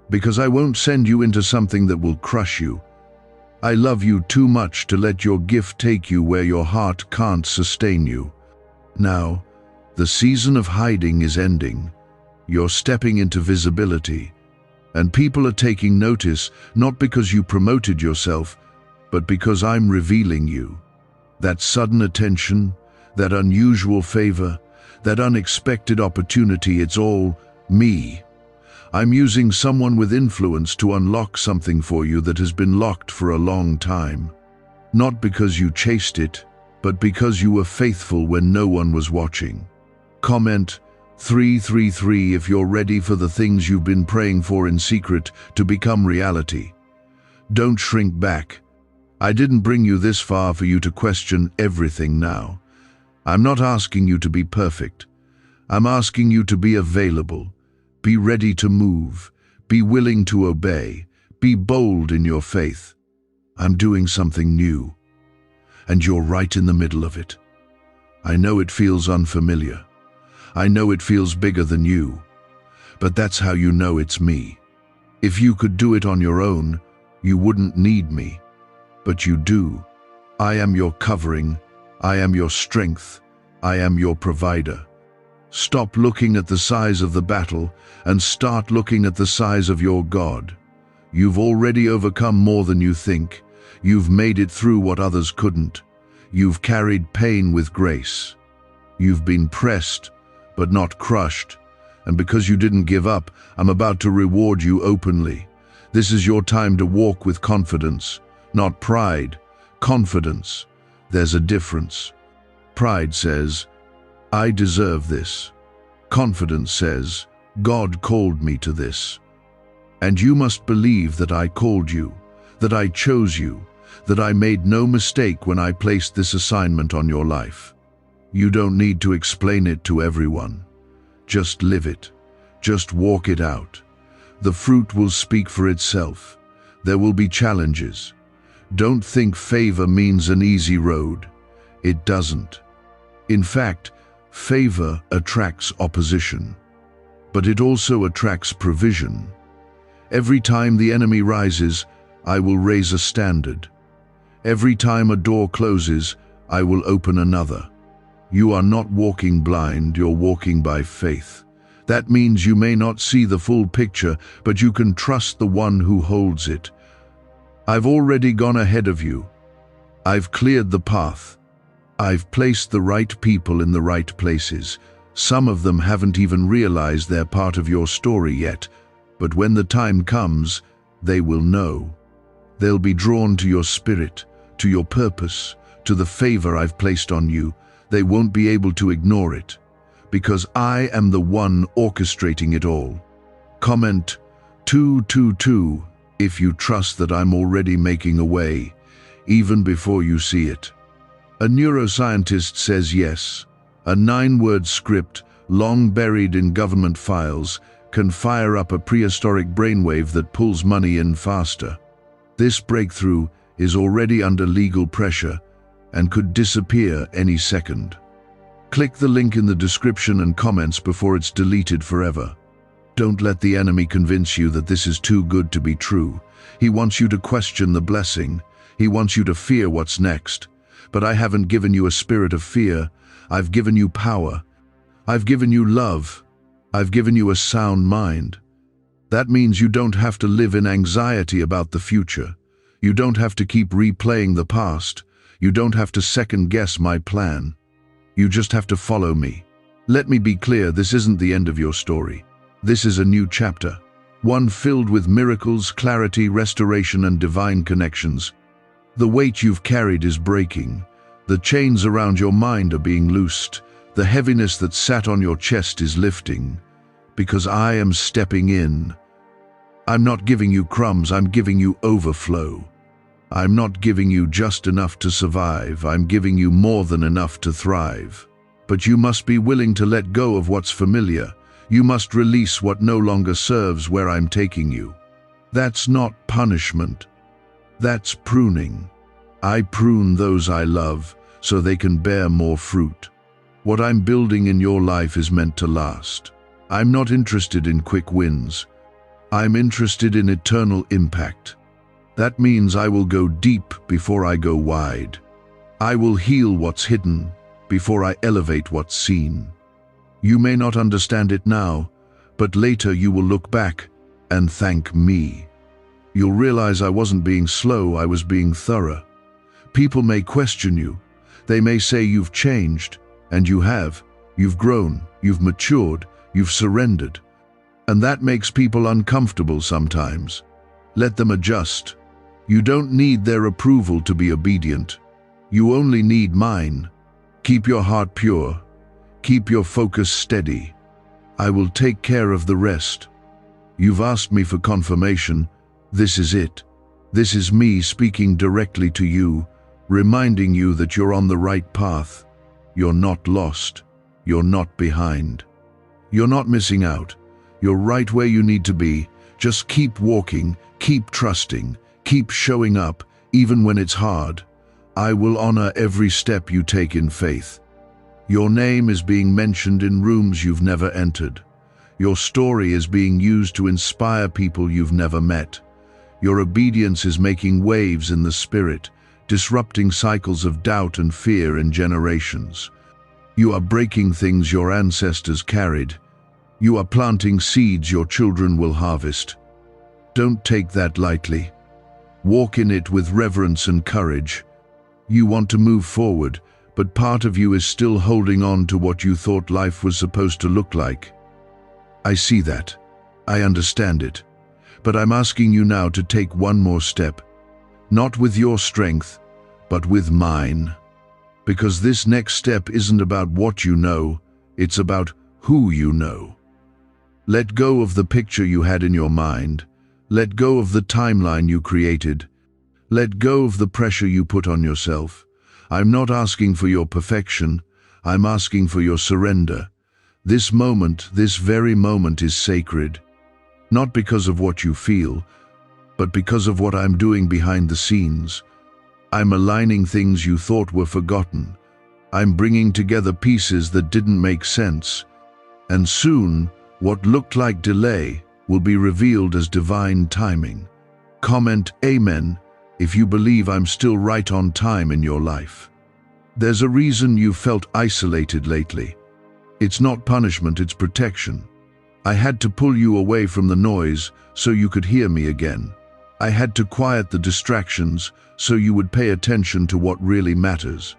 because I won't send you into something that will crush you. I love you too much to let your gift take you where your heart can't sustain you. Now, the season of hiding is ending. You're stepping into visibility, and people are taking notice, not because you promoted yourself, but because I'm revealing you. That sudden attention, that unusual favor, that unexpected opportunity, it's all me. I'm using someone with influence to unlock something for you that has been locked for a long time. Not because you chased it, but because you were faithful when no one was watching. Comment 333 if you're ready for the things you've been praying for in secret to become reality. Don't shrink back. I didn't bring you this far for you to question everything now. I'm not asking you to be perfect. I'm asking you to be available. Be ready to move. Be willing to obey. Be bold in your faith. I'm doing something new, and you're right in the middle of it. I know it feels unfamiliar. I know it feels bigger than you, but that's how you know it's me. If you could do it on your own, you wouldn't need me, but you do. I am your covering. I am your strength. I am your provider. Stop looking at the size of the battle and start looking at the size of your God. You've already overcome more than you think. You've made it through what others couldn't. You've carried pain with grace. You've been pressed, but not crushed. And because you didn't give up, I'm about to reward you openly. This is your time to walk with confidence, not pride. Confidence. There's a difference. Pride says, I deserve this. Confidence says, God called me to this. And you must believe that I called you, that I chose you, that I made no mistake when I placed this assignment on your life. You don't need to explain it to everyone. Just live it. Just walk it out. The fruit will speak for itself. There will be challenges. Don't think favor means an easy road. It doesn't. In fact, favor attracts opposition, but it also attracts provision. Every time the enemy rises, I will raise a standard. Every time a door closes, I will open another. You are not walking blind, you're walking by faith. That means you may not see the full picture, but you can trust the one who holds it. I've already gone ahead of you. I've cleared the path. I've placed the right people in the right places. Some of them haven't even realized they're part of your story yet, but when the time comes, they will know. They'll be drawn to your spirit, to your purpose, to the favor I've placed on you. They won't be able to ignore it, because I am the one orchestrating it all. Comment 222 if you trust that I'm already making a way, even before you see it. A neuroscientist says yes. A 9-word script, long buried in government files, can fire up a prehistoric brainwave that pulls money in faster. This breakthrough is already under legal pressure and could disappear any second. Click the link in the description and comments before it's deleted forever. Don't let the enemy convince you that this is too good to be true. He wants you to question the blessing. He wants you to fear what's next. But I haven't given you a spirit of fear. I've given you power. I've given you love. I've given you a sound mind. That means you don't have to live in anxiety about the future. You don't have to keep replaying the past. You don't have to second-guess my plan. You just have to follow me. Let me be clear, this isn't the end of your story. This is a new chapter, one filled with miracles, clarity, restoration, and divine connections. The weight you've carried is breaking. The chains around your mind are being loosed. The heaviness that sat on your chest is lifting, because I am stepping in. I'm not giving you crumbs, I'm giving you overflow. I'm not giving you just enough to survive, I'm giving you more than enough to thrive. But you must be willing to let go of what's familiar. You must release what no longer serves where I'm taking you. That's not punishment. That's pruning. I prune those I love so they can bear more fruit. What I'm building in your life is meant to last. I'm not interested in quick wins. I'm interested in eternal impact. That means I will go deep before I go wide. I will heal what's hidden before I elevate what's seen. You may not understand it now, but later you will look back and thank me. You'll realize I wasn't being slow, I was being thorough. People may question you. They may say you've changed, and you have. You've grown, you've matured, you've surrendered. And that makes people uncomfortable sometimes. Let them adjust. You don't need their approval to be obedient. You only need mine. Keep your heart pure. Keep your focus steady. I will take care of the rest. You've asked me for confirmation. This is it. This is me speaking directly to you, reminding you that you're on the right path. You're not lost. You're not behind. You're not missing out. You're right where you need to be. Just keep walking, keep trusting, keep showing up, even when it's hard. I will honor every step you take in faith. Your name is being mentioned in rooms you've never entered. Your story is being used to inspire people you've never met. Your obedience is making waves in the spirit, disrupting cycles of doubt and fear in generations. You are breaking things your ancestors carried. You are planting seeds your children will harvest. Don't take that lightly. Walk in it with reverence and courage. You want to move forward, but part of you is still holding on to what you thought life was supposed to look like. I see that. I understand it. But I'm asking you now to take one more step. Not with your strength, but with mine. Because this next step isn't about what you know, it's about who you know. Let go of the picture you had in your mind. Let go of the timeline you created. Let go of the pressure you put on yourself. I'm not asking for your perfection. I'm asking for your surrender. This moment, this very moment is sacred. Not because of what you feel, but because of what I'm doing behind the scenes. I'm aligning things you thought were forgotten. I'm bringing together pieces that didn't make sense. And soon, what looked like delay will be revealed as divine timing. Comment Amen if you believe I'm still right on time in your life. There's a reason you felt isolated lately. It's not punishment, it's protection. I had to pull you away from the noise so you could hear me again. I had to quiet the distractions so you would pay attention to what really matters.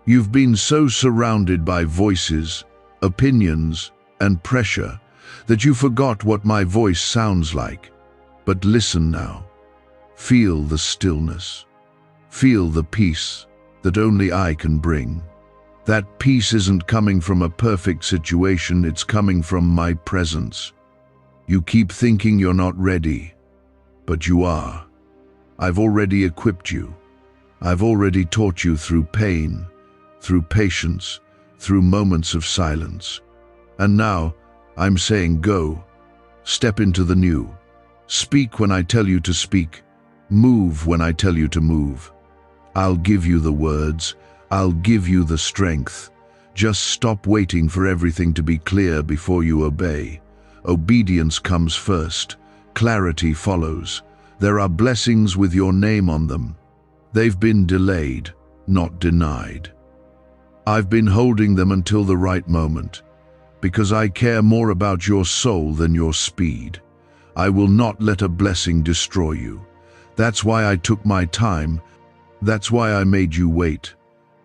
You've been so surrounded by voices, opinions, and pressure that you forgot what my voice sounds like. But listen now. Feel the stillness. Feel the peace that only I can bring. That peace isn't coming from a perfect situation, it's coming from my presence. You keep thinking you're not ready, but you are. I've already equipped you. I've already taught you through pain, through patience, through moments of silence. And now, I'm saying go. Step into the new. Speak when I tell you to speak. Move when I tell you to move. I'll give you the words. I'll give you the strength. Just stop waiting for everything to be clear before you obey. Obedience comes first. Clarity follows. There are blessings with your name on them. They've been delayed, not denied. I've been holding them until the right moment, because I care more about your soul than your speed. I will not let a blessing destroy you. That's why I took my time. That's why I made you wait.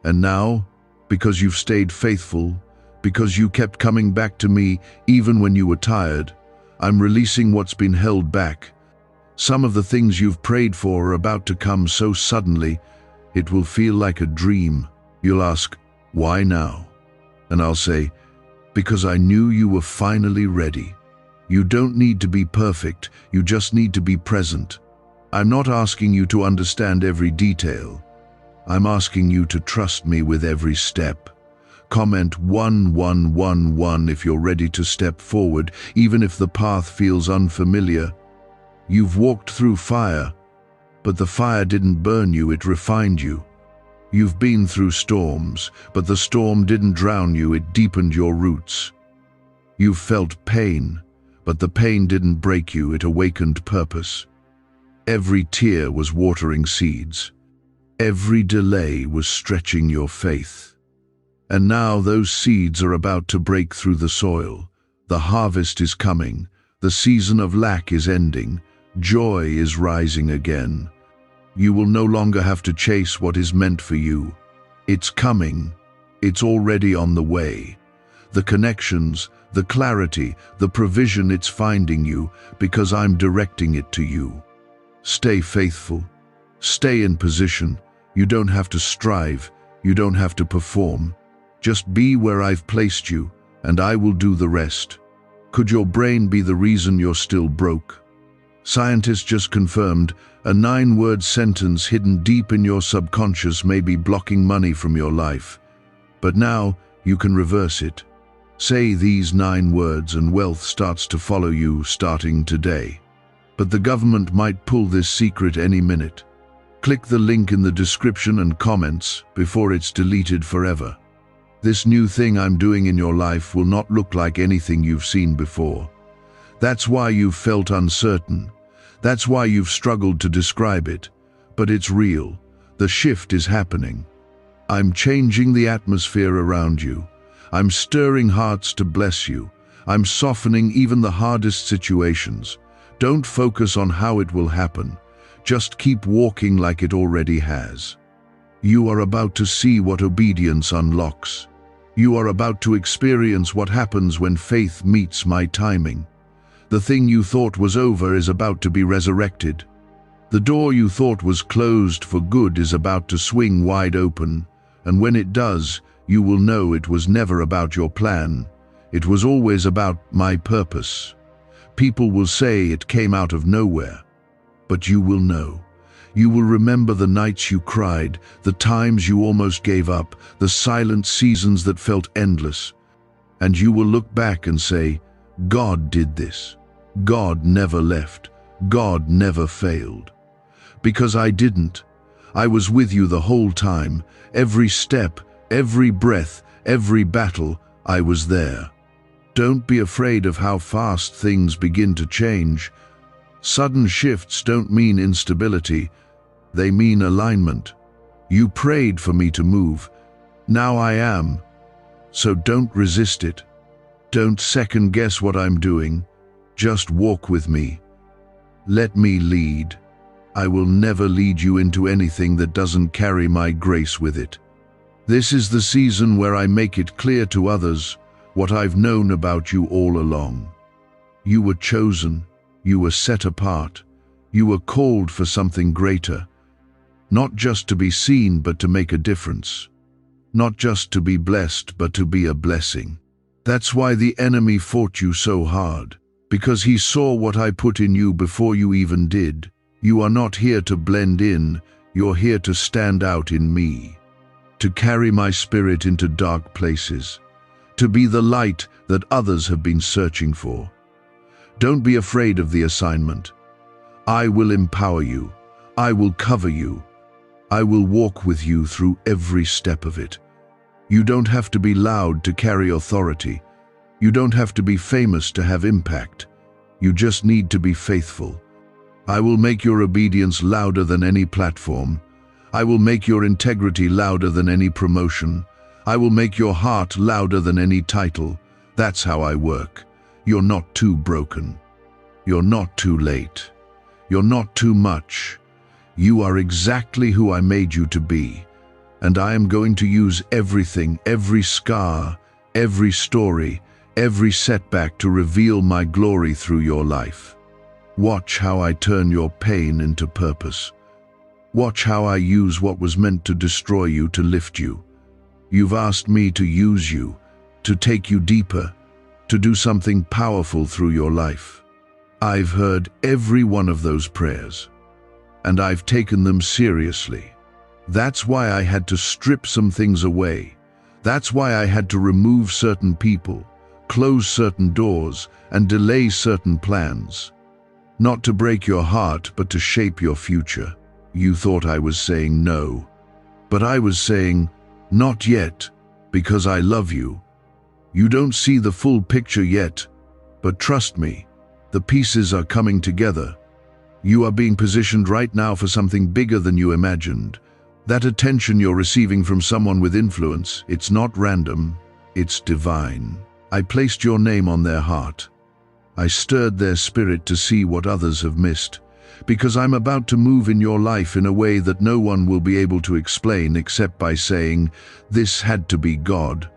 And now, because you've stayed faithful, because you kept coming back to me even when you were tired, I'm releasing what's been held back. Some of the things you've prayed for are about to come so suddenly, it will feel like a dream. You'll ask, why now? And I'll say, because I knew you were finally ready. You don't need to be perfect, you just need to be present. I'm not asking you to understand every detail. I'm asking you to trust me with every step. Comment 1111 if you're ready to step forward, even if the path feels unfamiliar. You've walked through fire, but the fire didn't burn you, it refined you. You've been through storms, but the storm didn't drown you, it deepened your roots. You've felt pain, but the pain didn't break you, it awakened purpose. Every tear was watering seeds. Every delay was stretching your faith. And now those seeds are about to break through the soil. The harvest is coming. The season of lack is ending. Joy is rising again. You will no longer have to chase what is meant for you. It's coming. It's already on the way. The connections, the clarity, the provision, it's finding you because I'm directing it to you. Stay faithful. Stay in position. You don't have to strive. You don't have to perform. Just be where I've placed you, and I will do the rest. Could your brain be the reason you're still broke? Scientists just confirmed a 9-word sentence hidden deep in your subconscious may be blocking money from your life. But now you can reverse it. Say these 9 words and wealth starts to follow you starting today. But the government might pull this secret any minute. Click the link in the description and comments before it's deleted forever. This new thing I'm doing in your life will not look like anything you've seen before. That's why you've felt uncertain. That's why you've struggled to describe it. But it's real. The shift is happening. I'm changing the atmosphere around you. I'm stirring hearts to bless you. I'm softening even the hardest situations. Don't focus on how it will happen. Just keep walking like it already has. You are about to see what obedience unlocks. You are about to experience what happens when faith meets my timing. The thing you thought was over is about to be resurrected. The door you thought was closed for good is about to swing wide open, and when it does, you will know it was never about your plan. It was always about my purpose. People will say it came out of nowhere, but you will know. You will remember the nights you cried, the times you almost gave up, the silent seasons that felt endless. And you will look back and say, God did this. God never left. God never failed. Because I didn't. I was with you the whole time. Every step, every breath, every battle, I was there. Don't be afraid of how fast things begin to change. Sudden shifts don't mean instability. They mean alignment. You prayed for me to move. Now I am. So don't resist it. Don't second guess what I'm doing. Just walk with me. Let me lead. I will never lead you into anything that doesn't carry my grace with it. This is the season where I make it clear to others what I've known about you all along. You were chosen. You were set apart. You were called for something greater. Not just to be seen, but to make a difference. Not just to be blessed, but to be a blessing. That's why the enemy fought you so hard, because he saw what I put in you before you even did. You are not here to blend in, you're here to stand out in me, to carry my spirit into dark places, to be the light that others have been searching for. Don't be afraid of the assignment. I will empower you. I will cover you. I will walk with you through every step of it. You don't have to be loud to carry authority. You don't have to be famous to have impact. You just need to be faithful. I will make your obedience louder than any platform. I will make your integrity louder than any promotion. I will make your heart louder than any title. That's how I work. You're not too broken. You're not too late. You're not too much. You are exactly who I made you to be. And I am going to use everything, every scar, every story, every setback to reveal my glory through your life. Watch how I turn your pain into purpose. Watch how I use what was meant to destroy you to lift you. You've asked me to use you, to take you deeper, to do something powerful through your life. I've heard every one of those prayers, and I've taken them seriously. That's why I had to strip some things away. That's why I had to remove certain people, close certain doors, and delay certain plans. Not to break your heart, but to shape your future. You thought I was saying no, but I was saying, not yet, because I love you. You don't see the full picture yet, but trust me, the pieces are coming together. You are being positioned right now for something bigger than you imagined. That attention you're receiving from someone with influence, it's not random, it's divine. I placed your name on their heart. I stirred their spirit to see what others have missed, because I'm about to move in your life in a way that no one will be able to explain except by saying, this had to be God.